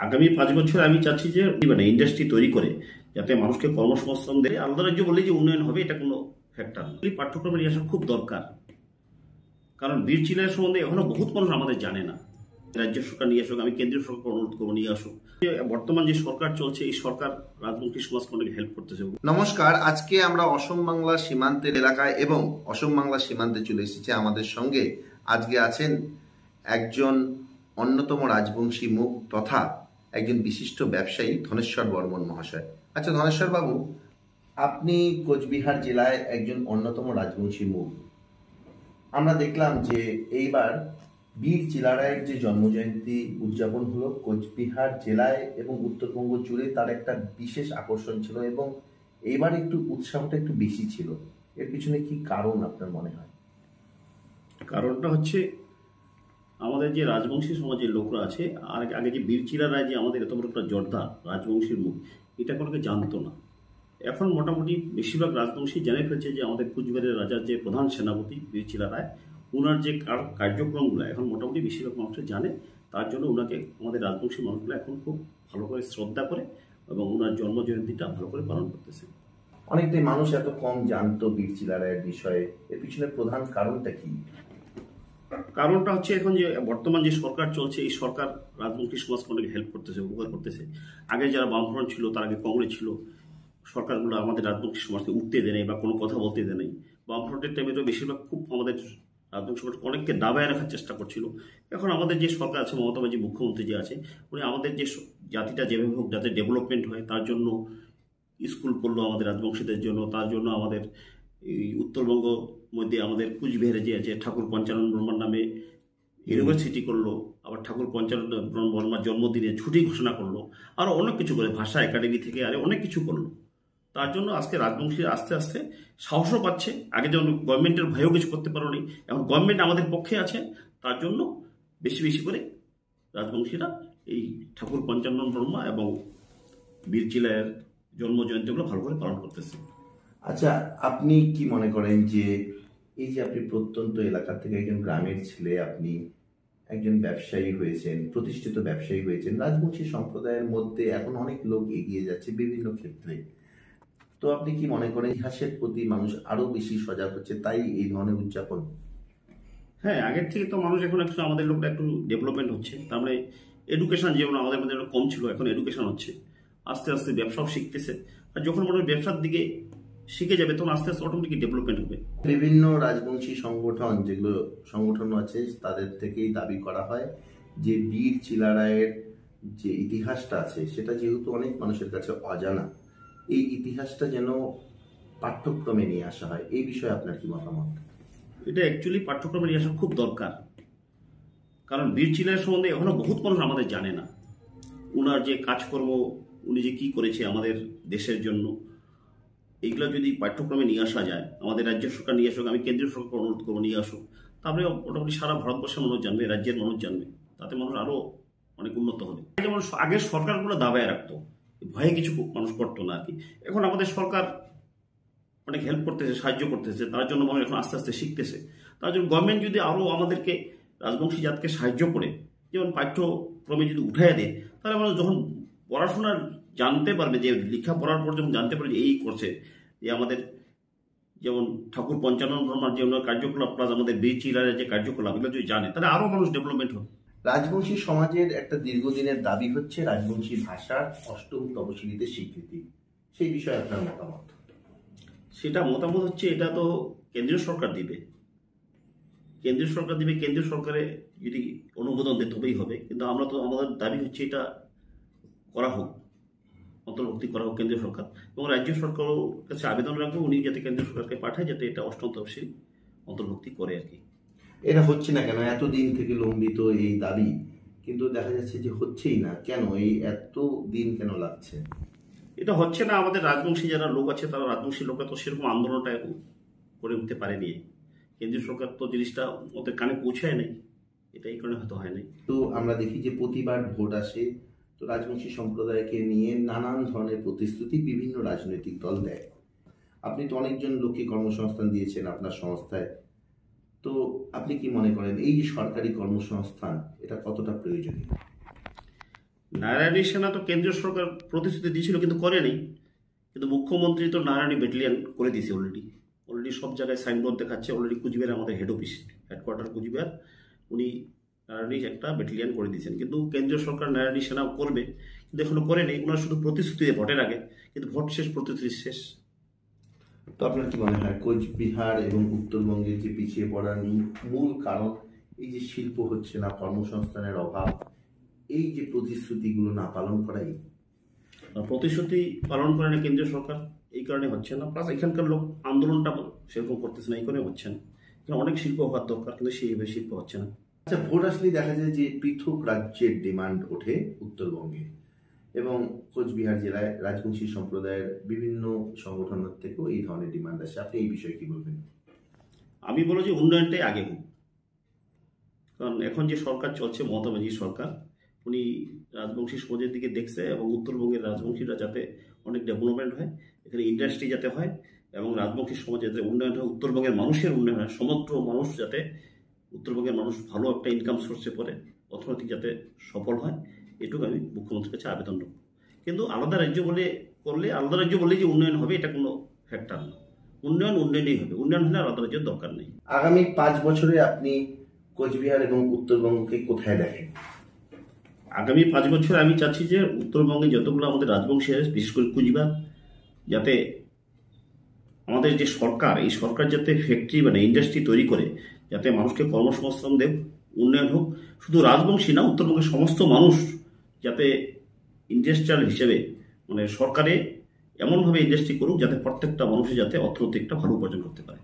আগামী 5 বছর আমি চাচ্ছি যে মানে ইন্ডাস্ট্রি তৈরি করে যাতে মানুষকে কর্মসংস্থান দেয়। আলাদা রাজ্য বললে যে উন্নয়ন হবে এটা কোনো ফ্যাক্টর না। পাঠ্যক্রমে নিয়ে আসা খুব দরকার, কারণ বীর চিলার সম্বন্ধে এখনো বহুত মানুষ আমাদের জানে না। রাজ্য সরকার নিয়ে আসুক, আমি কেন্দ্রীয় সরকার অনুরোধ করবো নিয়ে আসুক। বর্তমান যে সরকার চলছে এই সরকার রাজনৈতিক সমাজকে অনেক হেল্প করতেছে। নমস্কার, আজকে আমরা অসম বাংলা সীমান্তের এলাকায় এবং অসম বাংলা সীমান্তে চলে এসেছি। আমাদের সঙ্গে আজকে আছেন একজন অন্যতম রাজবংশী মুখ তথা একজন বিশিষ্ট ব্যবসায়ী ধনেশ্বর বর্মন মহাশয়। আচ্ছা ধনেশ্বর বাবু, আপনি কোচবিহার জেলায় একজন অন্যতম রাজবংশী মুখ। আমরা দেখলাম যে এইবার বীর চিলারায়ের যে জন্মজয়ন্তী উদযাপন হলো কোচবিহার জেলায় এবং উত্তরবঙ্গ জুড়ে, তার একটা বিশেষ আকর্ষণ ছিল এবং এইবার একটু উৎসাহটা একটু বেশি ছিল। এর পিছনে কি কারণ আপনার মনে হয়? কারণটা হচ্ছে আমাদের যে রাজবংশী সমাজের লোকরা আছে, আর আগে যে বীর চিলারায় যে আমাদের এত বড় একটা যোদ্ধা রাজবংশীর মুখ, এটা কোনো জানতো না। এখন মোটামুটি বেশিরভাগ রাজবংশী জেনে ফেলছে যে আমাদের কুচবিহারের রাজার যে প্রধান সেনাপতি বীর চিলারায়, ওনার যে কার্যক্রমগুলো এখন মোটামুটি বেশিরভাগ মানুষের জানে। তার জন্য ওনাকে আমাদের রাজবংশী মানুষগুলো এখন খুব ভালো করে শ্রদ্ধা করে এবং ওনার জন্মজয়ন্তীটা ভালো করে পালন করতেছে। অনেকটাই মানুষ এত কম জানতো বীর চিলারায়ের বিষয়ে, এর পিছনে প্রধান কারণটা কি? কারণটা হচ্ছে এখন যে বর্তমান যে সরকার চলছে এই সরকার রাজনৈতিক সমাজকে অনেক হেল্প করতেছে, উপকার করতেছে। আগে যারা বামফ্রন্ট ছিল, তার আগে কংগ্রেস ছিল, সরকারগুলো আমাদের রাজনৈতিক সমাজকে উঠতে দেয় নাই বা কোনো কথা বলতে দেয় নাই। বামফ্রন্টের টাইমে তো বেশিরভাগ খুব আমাদের রাজনৈতিক সমাজকে অনেককে দাবায় রাখার চেষ্টা করছিল। এখন আমাদের যে সরকার আছে, মমতা ব্যানার্জি মুখ্যমন্ত্রী যে আছে, উনি আমাদের যে জাতিটা যেভাবে হোক যাতে ডেভেলপমেন্ট হয় তার জন্য স্কুল করলো আমাদের রাজবংশীদের জন্য। তার জন্য আমাদের এই উত্তরবঙ্গ মধ্যে আমাদের কুচবিহারে যে আছে ঠাকুর পঞ্চানন বর্মার নামে ইউনিভার্সিটি করলো, আবার ঠাকুর পঞ্চানন বর্মার জন্মদিনে ছুটি ঘোষণা করলো, আরও অনেক কিছু করে ভাষা একাডেমি থেকে আরে অনেক কিছু করলো। তার জন্য আজকে রাজবংশীরা আস্তে আস্তে সাহসও পাচ্ছে। আগে যেমন গভর্নমেন্টের ভয়েও কিছু করতে পারো নি, এখন গভর্নমেন্ট আমাদের পক্ষে আছে। তার জন্য বেশি বেশি করে রাজবংশীরা এই ঠাকুর পঞ্চানন বর্মা এবং বীর চিলায়ের জন্মজয়ন্তীগুলো ভালো করে পালন করতেছে। আচ্ছা, আপনি কি মনে করেন যে এই যে আপনি প্রত্যন্ত এলাকা থেকে একজন গ্রামের ছেলে, আপনি একজন ব্যবসায়ী হয়েছেন, প্রতিষ্ঠিত ব্যবসায়ী হয়েছেন, রাজবংশী সম্প্রদায়ের মধ্যে এখন অনেক লোক এগিয়ে যাচ্ছে বিভিন্ন ক্ষেত্রে, তো আপনি কি মনে করেন ইতিহাসের প্রতি মানুষ আরো বেশি সজাগ হচ্ছে, তাই এই ধরনের উদযাপন? হ্যাঁ, আগের থেকে তো মানুষ এখন একটু, আমাদের লোকটা একটু ডেভেলপমেন্ট হচ্ছে। তার মানে এডুকেশন যেমন আমাদের মধ্যে কম ছিল, এখন এডুকেশন হচ্ছে, আস্তে আস্তে ব্যবসাও শিখতেছে। আর যখন মানুষ ব্যবসার দিকে শিখে যাবে তখন আস্তে আস্তে অটোমেটিক ডেভেলপমেন্ট হবে। বিভিন্ন রাজবংশী সংগঠন, যেগুলো সংগঠন আছে, তাদের থেকেই দাবি করা হয় যে বীর চিলারায়ের যে ইতিহাসটা আছে সেটা যেহেতু অনেক মানুষের কাছে অজানা, এই ইতিহাসটা যেন পাঠ্যক্রমে নিয়ে আসা হয়। এই বিষয়ে আপনার কি মতামত? এটা অ্যাকচুয়ালি পাঠ্যক্রমে নিয়ে আসা খুব দরকার, কারণ বীর চিলার সম্বন্ধে এখনো বহুত মানুষ আমাদের জানে না। ওনার যে কাজকর্ম, উনি যে কী করেছে আমাদের দেশের জন্য, এইগুলো যদি পাঠ্যক্রমে নিয়ে আসা যায়, আমাদের রাজ্য সরকার নিয়ে আসুক, আমি কেন্দ্রীয় সরকার অনুরোধ করবো নিয়ে আসুক, তারপরে মোটামুটি সারা ভারতবর্ষের মানুষ জানবে, রাজ্যের মানুষ জানবে, তাতে মানুষ আরও অনেক উন্নত হবে। যেমন আগের সরকারগুলো দাবায় রাখতো, ভয়ে কিছু মানুষ করতো না আর কি। এখন আমাদের সরকার অনেক হেল্প করতেছে, সাহায্য করতেছে, তার জন্য মানুষ এখন আস্তে আস্তে শিখতেছে। তার জন্য গভর্নমেন্ট যদি আরও আমাদেরকে রাজবংশী জাতকে সাহায্য করে, যেমন পাঠ্যক্রমে যদি উঠাইয়া দেয়, তাহলে মানুষ যখন পড়াশোনার জানতে পারবে, যে লেখা পড়ার পর যখন জানতে পারবে যে এই করছে, যে আমাদের যেমন ঠাকুর পঞ্চানন বর্মার যে ওনার কার্যকলাপ প্লাস আমাদের বীর চিলারের যে কার্যকলাপ, এগুলো যদি জানে তাহলে আরও মানুষ ডেভেলপমেন্ট হবে। রাজবংশী সমাজের একটা দীর্ঘদিনের দাবি হচ্ছে রাজবংশী ভাষার 8ম তপশিলিতে স্বীকৃতি। সেই বিষয়ে আপনার মতামত? সেটা মতামত হচ্ছে, এটা তো কেন্দ্রীয় সরকার দিবে, কেন্দ্রীয় সরকার দিবে, কেন্দ্রীয় সরকারে যদি অনুমোদন দেয় তবেই হবে। কিন্তু আমরা তো, আমাদের দাবি হচ্ছে এটা করা হোক, অন্তর্ভুক্তি করা হোক কেন্দ্রীয় সরকার, এবং রাজ্য সরকারও কাছে আবেদন রাখবো উনি যাতে কেন্দ্রীয় সরকারকে পাঠায়, যাতে এটা 8ম তফসিল অন্তর্ভুক্তি করে আর কি। এটা হচ্ছে না কেন? এতদিন থেকে লম্বিত এই দাবি, কিন্তু দেখা যাচ্ছে যে হচ্ছেই না কেন? এই এত দিন কেন লাগছে? এটা হচ্ছে না, আমাদের রাজবংশী যারা লোক আছে, তারা রাজবংশী লোকরা তো সেরকম আন্দোলনটা করে উঠতে পারেনি। কেন্দ্রীয় সরকার তো জিনিসটা ওদের কানে পৌঁছায় নাই, এটা এই কারণে হয়তো হয় নাই। তো আমরা দেখি যে প্রতিবার ভোট আসে, তো রাজবংশী সম্প্রদায়কে নিয়ে নানান ধরনের প্রতিশ্রুতি বিভিন্ন রাজনৈতিক দল দেয়। আপনি তো অনেকজন লোককে কর্মসংস্থান দিয়েছেন আপনার সংস্থায়, তো আপনি কি মনে করেন এই যে সরকারি কর্মসংস্থান, এটা কতটা প্রয়োজনীয়? নারায়ণী সেনা তো কেন্দ্রীয় সরকার প্রতিশ্রুতি দিয়েছিল কিন্তু করেনি। কিন্তু মুখ্যমন্ত্রী তো নারায়ণী ব্যাটালিয়ান করে দিয়েছে অলরেডি সব জায়গায় সাইনবোর্ড দেখাচ্ছে। অলরেডি কুচবিহার আমাদের হেডকোয়ার্টার কুচবিহার, উনি নারায়ণী একটা ব্যাটালিয়ান করে দিয়েছেন। কিন্তু কেন্দ্রীয় সরকার নারায়ণী সেনা করবে, কিন্তু এখনো করেনি। ওনারা শুধু প্রতিশ্রুতি দেয় ভোটের আগে, কিন্তু ভোট শেষ, প্রতিশ্রুতি শেষ। তো আপনার কি মনে হয় কোচবিহার এবং উত্তরবঙ্গের যে পিছিয়ে পড়ার মূল কারণ এই যে শিল্প হচ্ছে না, কর্মসংস্থানের অভাব, এই যে প্রতিশ্রুতিগুলো না পালন করাই? প্রতিশ্রুতি পালন করে না কেন্দ্রীয় সরকার, এই কারণে হচ্ছে না। প্লাস এখানকার লোক আন্দোলনটা সেরকম করতেছে না, এই কারণে হচ্ছে না। এখানে অনেক শিল্প হওয়ার দরকার, কিন্তু সেইভাবে শিল্প হচ্ছে না। আচ্ছা, ভোট আসলেই দেখা যায় যে পৃথক রাজ্যের ডিমান্ড ওঠে উত্তরবঙ্গে, এবং কোচবিহার জেলায় রাজবংশী সম্প্রদায়ের বিভিন্ন সংগঠনের থেকেও এই ধরনের ডিমান্ড আসে। আপনি এই বিষয়ে কি বলবেন? আমি বলবো যে উন্নয়নটাই আগে হোক। কারণ এখন যে সরকার চলছে, মমতা ব্যানার্জি সরকার, উনি রাজবংশী সমাজের দিকে দেখছে, এবং উত্তরবঙ্গের রাজবংশীরা যাতে অনেক ডেভেলপমেন্ট হয়, এখানে ইন্ডাস্ট্রি যাতে হয়, এবং রাজবংশী সমাজে যাতে উন্নয়ন হয়, উত্তরবঙ্গের মানুষের উন্নয়ন হয়, সমগ্র মানুষ যাতে, উত্তরবঙ্গের মানুষ ভালো একটা ইনকাম সোর্সে পড়ে, অর্থনৈতিক যাতে সফল হয়, এটুকু আমি মুখ্যমন্ত্রীর কাছে আবেদন রাখব। কিন্তু আলাদা রাজ্য বললে যে উন্নয়ন হবে, এটা কোনো ফ্যাক্টর না। উন্নয়নই হবে। উন্নয়ন হলে আলাদা রাজ্যের দরকার নেই। আগামী 5 বছরে আপনি কোচবিহার এবং উত্তরবঙ্গকে কোথায় দেখেন? আগামী 5 বছর আমি চাচ্ছি যে উত্তরবঙ্গে যতগুলো আমাদের রাজবংশী আছে, বিশেষ করে কুচবিহার, যাতে আমাদের যে সরকার, এই সরকার যাতে ফ্যাক্টরি মানে ইন্ডাস্ট্রি তৈরি করে, যাতে মানুষকে কর্মসংস্থান দেব, উন্নয়ন হোক। শুধু রাজবংশী না, উত্তরবঙ্গের সমস্ত মানুষ যাতে ইন্ডাস্ট্রিয়াল হিসেবে, মানে সরকারে এমনভাবে ইন্ডাস্ট্রি করুক যাতে প্রত্যেকটা মানুষের যাতে অর্থনৈতিক একটা ভালো উপার্জন করতে পারে।